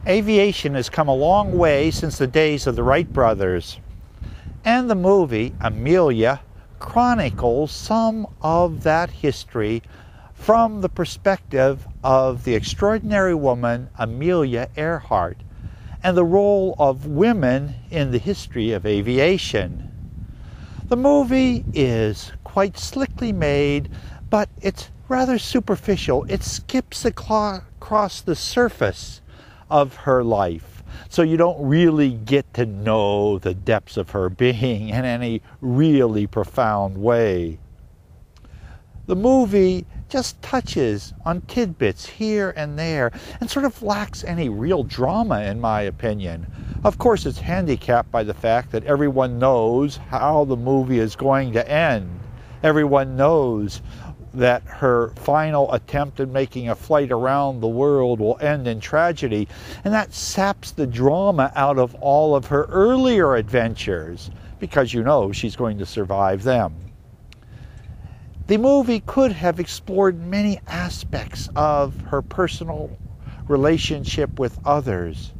Aviation has come a long way since the days of the Wright brothers, and the movie Amelia chronicles some of that history from the perspective of the extraordinary woman Amelia Earhart and the role of women in the history of aviation. The movie is quite slickly made, but it's rather superficial. It skips across the surface of her life, so you don't really get to know the depths of her being in any really profound way. The movie just touches on tidbits here and there and sort of lacks any real drama, in my opinion. Of course, it's handicapped by the fact that everyone knows how the movie is going to end. Everyone knows that her final attempt at making a flight around the world will end in tragedy, and that saps the drama out of all of her earlier adventures, because you know she's going to survive them. The movie could have explored many aspects of her personal relationship with others,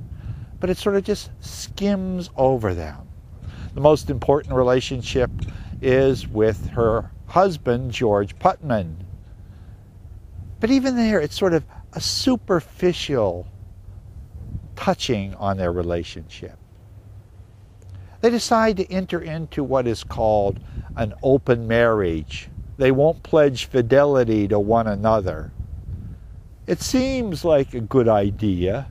but it sort of just skims over them. The most important relationship is with her husband, George Putman. But even there, it's sort of a superficial touching on their relationship. They decide to enter into what is called an open marriage. They won't pledge fidelity to one another. It seems like a good idea,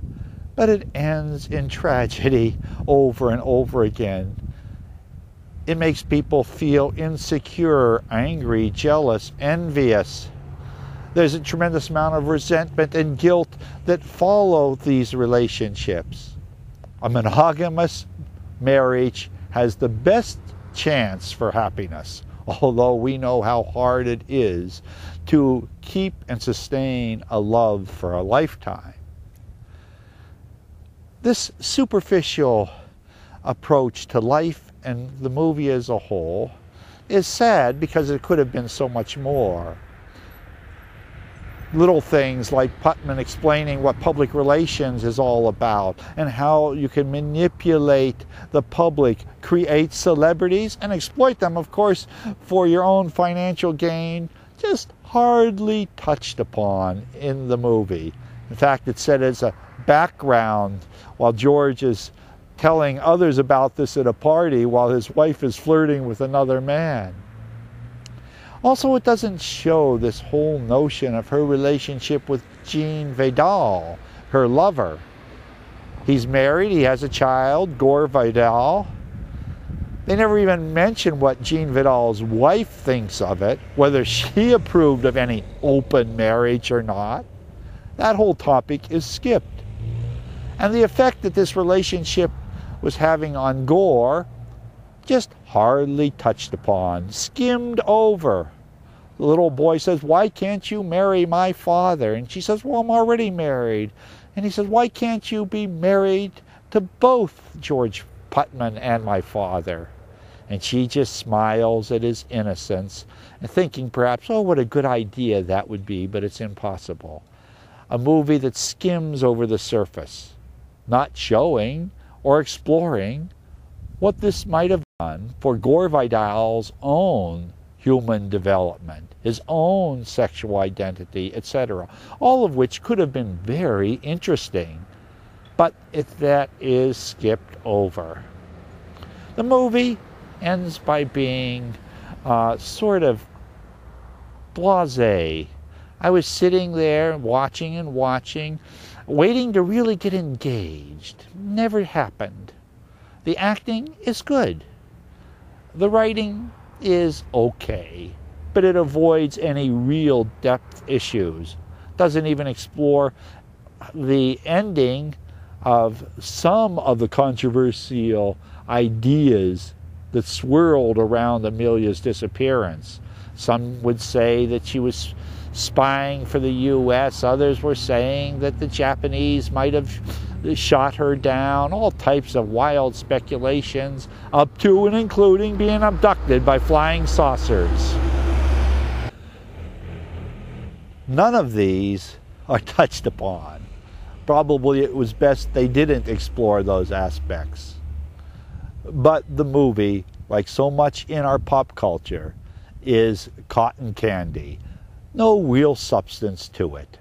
but it ends in tragedy over and over again. It makes people feel insecure, angry, jealous, envious. There's a tremendous amount of resentment and guilt that follow these relationships. A monogamous marriage has the best chance for happiness, although we know how hard it is to keep and sustain a love for a lifetime. This superficial approach to life and the movie as a whole is sad because it could have been so much more. Little things like Putman explaining what public relations is all about and how you can manipulate the public, create celebrities, and exploit them, of course, for your own financial gain, just hardly touched upon in the movie. In fact, it's said as a background while George is telling others about this at a party while his wife is flirting with another man. Also, it doesn't show this whole notion of her relationship with Jean Vidal, her lover. He's married, he has a child, Gore Vidal. They never even mention what Jean Vidal's wife thinks of it, whether she approved of any open marriage or not. That whole topic is skipped. And the effect that this relationship was having on Gore just hardly touched upon, skimmed over. The little boy says, "Why can't you marry my father?" And she says, "Well, I'm already married." And he says, "Why can't you be married to both George Putman and my father?" And she just smiles at his innocence, and thinking perhaps, oh, what a good idea that would be, but it's impossible. A movie that skims over the surface, not showing or exploring what this might have done for Gore Vidal's own human development, his own sexual identity, etc., all of which could have been very interesting, but that is skipped over. The movie ends by being sort of blasé. I was sitting there watching and watching, waiting to really get engaged. Never happened. The acting is good. The writing is okay, but it avoids any real depth issues. Doesn't even explore the ending of some of the controversial ideas that swirled around Amelia's disappearance. Some would say that she was spying for the U.S. Others were saying that the Japanese might have shot her down. All types of wild speculations, up to and including being abducted by flying saucers. None of these are touched upon. probably it was best they didn't explore those aspects. But the movie, like so much in our pop culture, is cotton candy. No real substance to it.